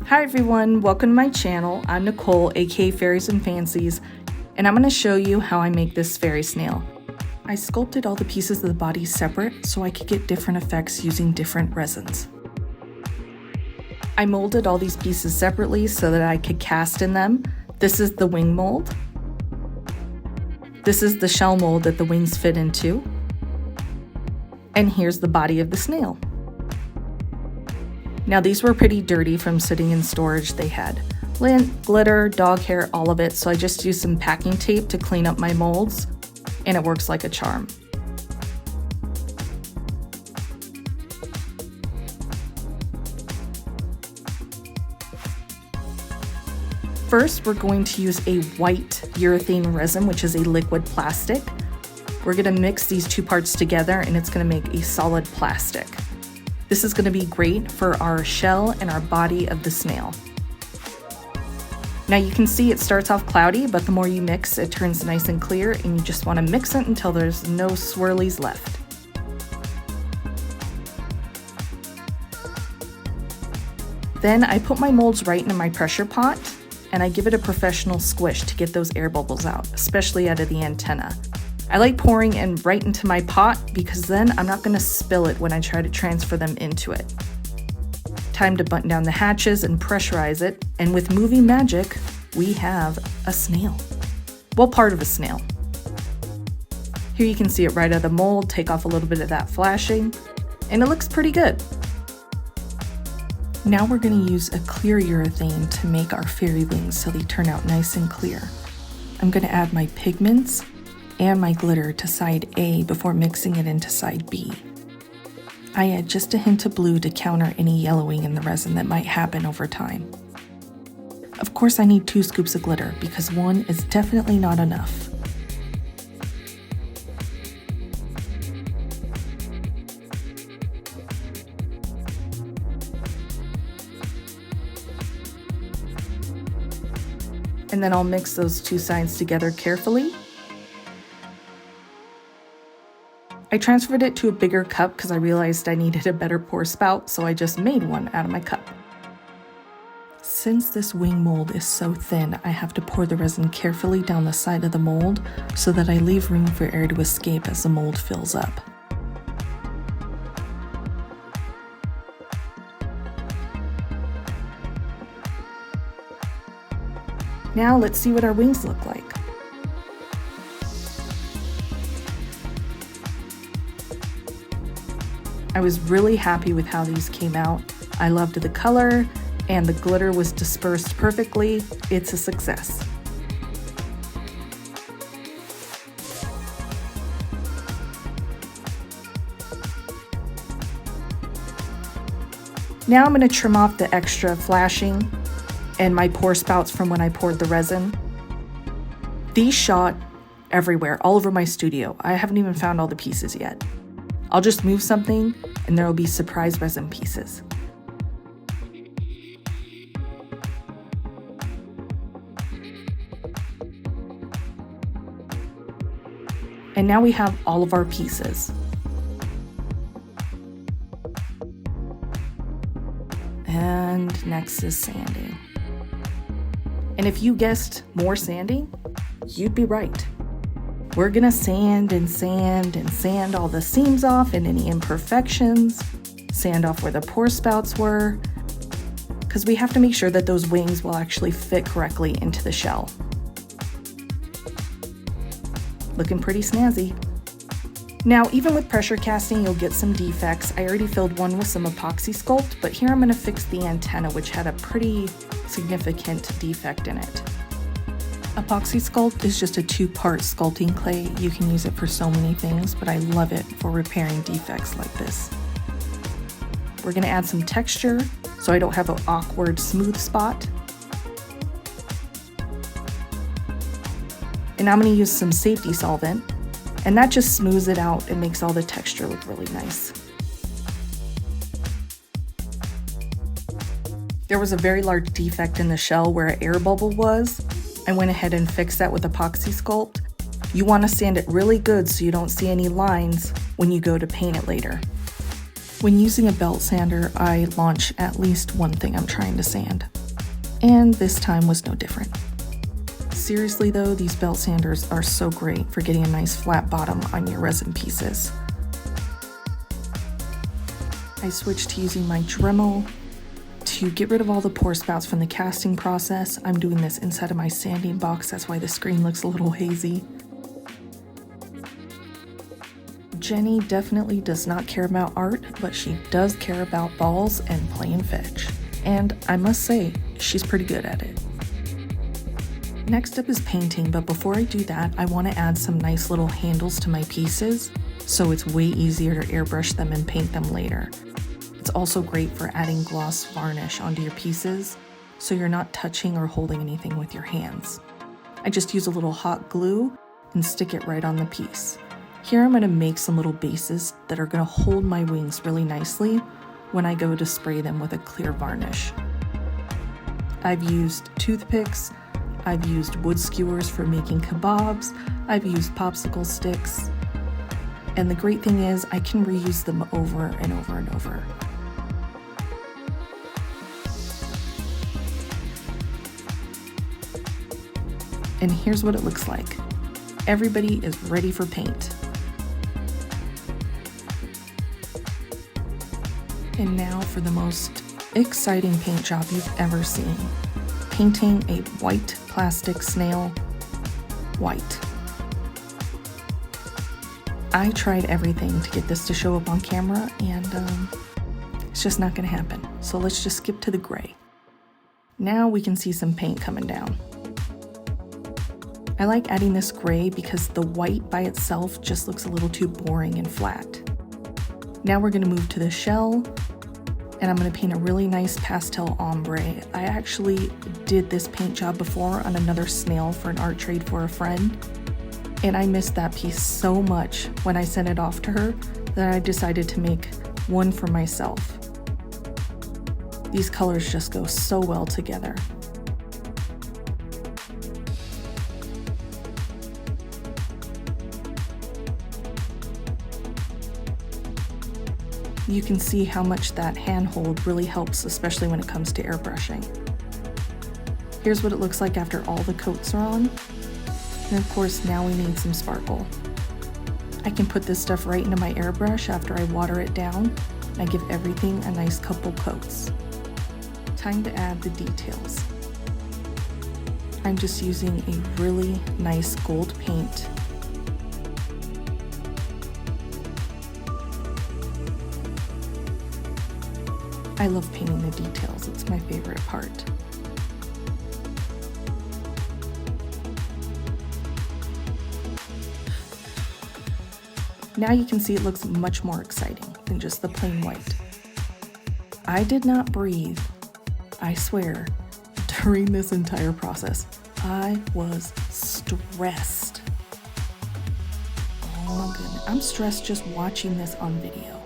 Hi everyone, welcome to my channel. I'm Nicole, aka Fairies and Fancies, and I'm going to show you how I make this fairy snail. I sculpted all the pieces of the body separate so I could get different effects using different resins. I molded all these pieces separately so that I could cast in them. This is the wing mold. This is the shell mold that the wings fit into. And here's the body of the snail. Now these were pretty dirty from sitting in storage. They had lint, glitter, dog hair, all of it, so I just used some packing tape to clean up my molds, and it works like a charm. First, we're going to use a white urethane resin, which is a liquid plastic. We're going to mix these two parts together and it's going to make a solid plastic. This is going to be great for our shell and our body of the snail. Now you can see it starts off cloudy, but the more you mix, it turns nice and clear, and you just want to mix it until there's no swirlies left. Then I put my molds right into my pressure pot, and I give it a professional squish to get those air bubbles out, especially out of the antenna. I like pouring in right into my pot because then I'm not going to spill it when I try to transfer them into it. Time to button down the hatches and pressurize it, and with moving magic, we have a snail. Well, part of a snail. Here you can see it right out of the mold, take off a little bit of that flashing, and it looks pretty good. Now we're going to use a clear urethane to make our fairy wings so they turn out nice and clear. I'm going to add my pigments and my glitter to side A before mixing it into side B. I add just a hint of blue to counter any yellowing in the resin that might happen over time. Of course, I need 2 scoops of glitter because 1 is definitely not enough. And then I'll mix those 2 sides together carefully. I transferred it to a bigger cup because I realized I needed a better pour spout, so I just made one out of my cup. Since this wing mold is so thin, I have to pour the resin carefully down the side of the mold so that I leave room for air to escape as the mold fills up. Now let's see what our wings look like. I was really happy with how these came out. I loved the color, and the glitter was dispersed perfectly. It's a success. Now I'm going to trim off the extra flashing and my pour spouts from when I poured the resin. These shot everywhere, all over my studio. I haven't even found all the pieces yet. I'll just move something and there will be surprise resin pieces. And now we have all of our pieces. And next is sanding. And if you guessed more sanding, you'd be right. We're gonna sand and sand and sand all the seams off and any imperfections, sand off where the pour spouts were, because we have to make sure that those wings will actually fit correctly into the shell. Looking pretty snazzy. Now, even with pressure casting, you'll get some defects. I already filled one with some Epoxy Sculpt, but here I'm gonna fix the antenna, which had a pretty significant defect in it. Epoxy Sculpt is just a 2-part sculpting clay. You can use it for so many things, but I love it for repairing defects like this. We're going to add some texture so I don't have an awkward smooth spot. And I'm going to use some safety solvent, and that just smooths it out and makes all the texture look really nice. There was a very large defect in the shell where an air bubble was. I went ahead and fixed that with Epoxy Sculpt. You want to sand it really good so you don't see any lines when you go to paint it later. When using a belt sander, I launch at least one thing I'm trying to sand. And this time was no different. Seriously though, these belt sanders are so great for getting a nice flat bottom on your resin pieces. I switched to using my Dremel to get rid of all the pore spouts from the casting process. I'm doing this inside of my sanding box, that's why the screen looks a little hazy. Jenny definitely does not care about art, but she does care about balls and playing fetch. And I must say, she's pretty good at it. Next up is painting, but before I do that, I want to add some nice little handles to my pieces, so it's way easier to airbrush them and paint them later. It's also great for adding gloss varnish onto your pieces, so you're not touching or holding anything with your hands. I just use a little hot glue and stick it right on the piece. Here I'm going to make some little bases that are going to hold my wings really nicely when I go to spray them with a clear varnish. I've used toothpicks, I've used wood skewers for making kebabs, I've used popsicle sticks, and the great thing is I can reuse them over and over and over. And here's what it looks like. Everybody is ready for paint. And now for the most exciting paint job you've ever seen. Painting a white plastic snail white. I tried everything to get this to show up on camera, and it's just not gonna happen. So let's just skip to the gray. Now we can see some paint coming down. I like adding this gray because the white by itself just looks a little too boring and flat. Now we're gonna move to the shell, and I'm gonna paint a really nice pastel ombre. I actually did this paint job before on another snail for an art trade for a friend, and I missed that piece so much when I sent it off to her that I decided to make one for myself. These colors just go so well together. You can see how much that handhold really helps, especially when it comes to airbrushing. Here's what it looks like after all the coats are on. And of course, now we need some sparkle. I can put this stuff right into my airbrush after I water it down. I give everything a nice couple coats. Time to add the details. I'm just using a really nice gold paint. I love painting the details, it's my favorite part. Now you can see it looks much more exciting than just the plain white. I did not breathe, I swear, during this entire process. I was stressed. Oh my goodness, I'm stressed just watching this on video.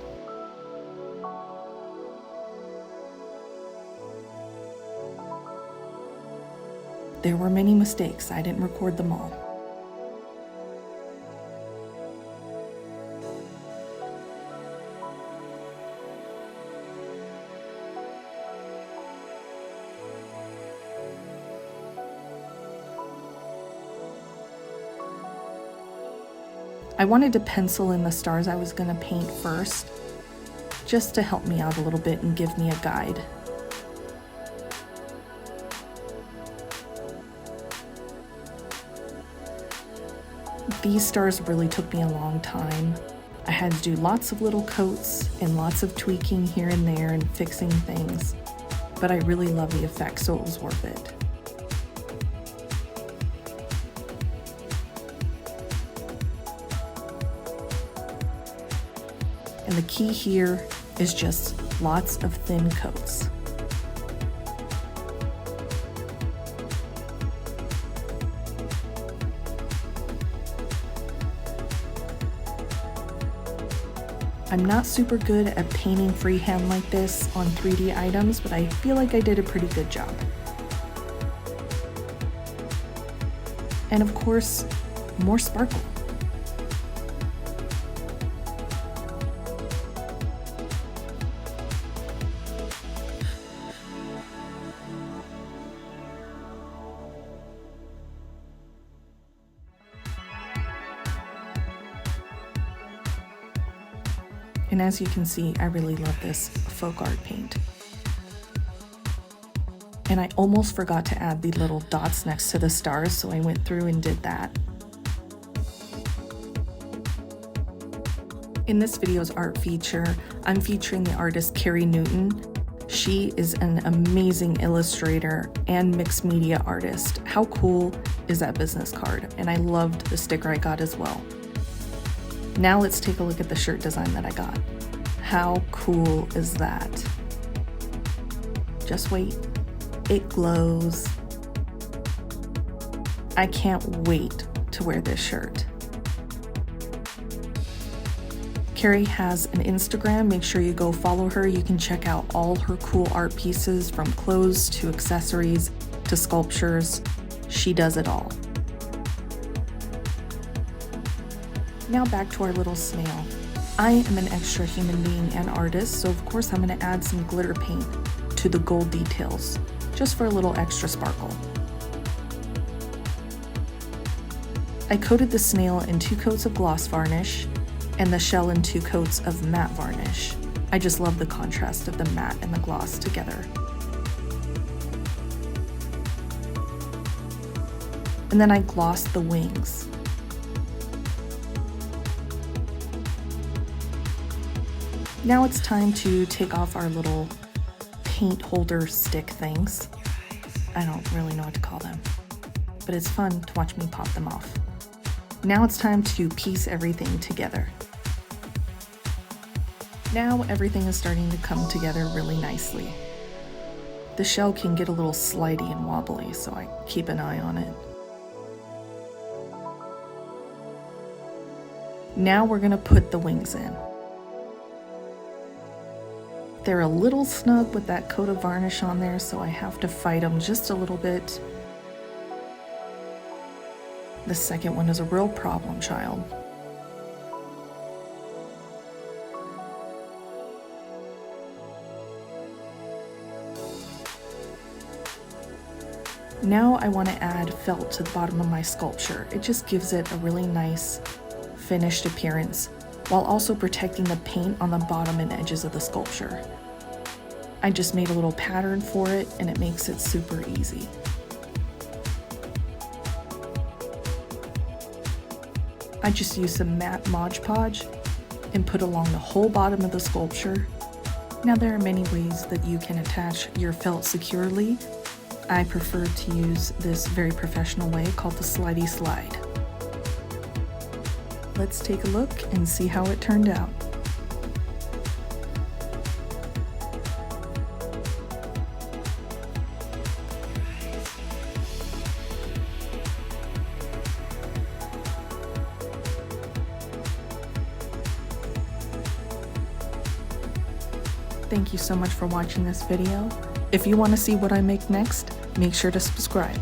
There were many mistakes, I didn't record them all. I wanted to pencil in the stars I was going to paint first, just to help me out a little bit and give me a guide. These stars really took me a long time. I had to do lots of little coats and lots of tweaking here and there and fixing things, but I really love the effect, so it was worth it. And the key here is just lots of thin coats. I'm not super good at painting freehand like this on 3D items, but I feel like I did a pretty good job. And of course, more sparkle. And as you can see, I really love this folk art paint. And I almost forgot to add the little dots next to the stars, so I went through and did that. In this video's art feature, I'm featuring the artist Carrie Newton. She is an amazing illustrator and mixed media artist. How cool is that business card? And I loved the sticker I got as well. Now let's take a look at the shirt design that I got. How cool is that? Just wait. It glows. I can't wait to wear this shirt. Carrie has an Instagram. Make sure you go follow her. You can check out all her cool art pieces, from clothes to accessories to sculptures. She does it all. Now back to our little snail. I am an extra human being and artist, so of course I'm going to add some glitter paint to the gold details, just for a little extra sparkle. I coated the snail in 2 coats of gloss varnish and the shell in 2 coats of matte varnish. I just love the contrast of the matte and the gloss together. And then I glossed the wings. Now it's time to take off our little paint holder stick things. I don't really know what to call them, but it's fun to watch me pop them off. Now it's time to piece everything together. Now everything is starting to come together really nicely. The shell can get a little slidey and wobbly, so I keep an eye on it. Now we're gonna put the wings in. They're a little snug with that coat of varnish on there, so I have to fight them just a little bit. The second one is a real problem child. Now I want to add felt to the bottom of my sculpture. It just gives it a really nice finished appearance, while also protecting the paint on the bottom and edges of the sculpture. I just made a little pattern for it, and it makes it super easy. I just used some matte Mod Podge and put along the whole bottom of the sculpture. Now there are many ways that you can attach your felt securely. I prefer to use this very professional way called the slidey slide. Let's take a look and see how it turned out. Thank you so much for watching this video. If you want to see what I make next, make sure to subscribe.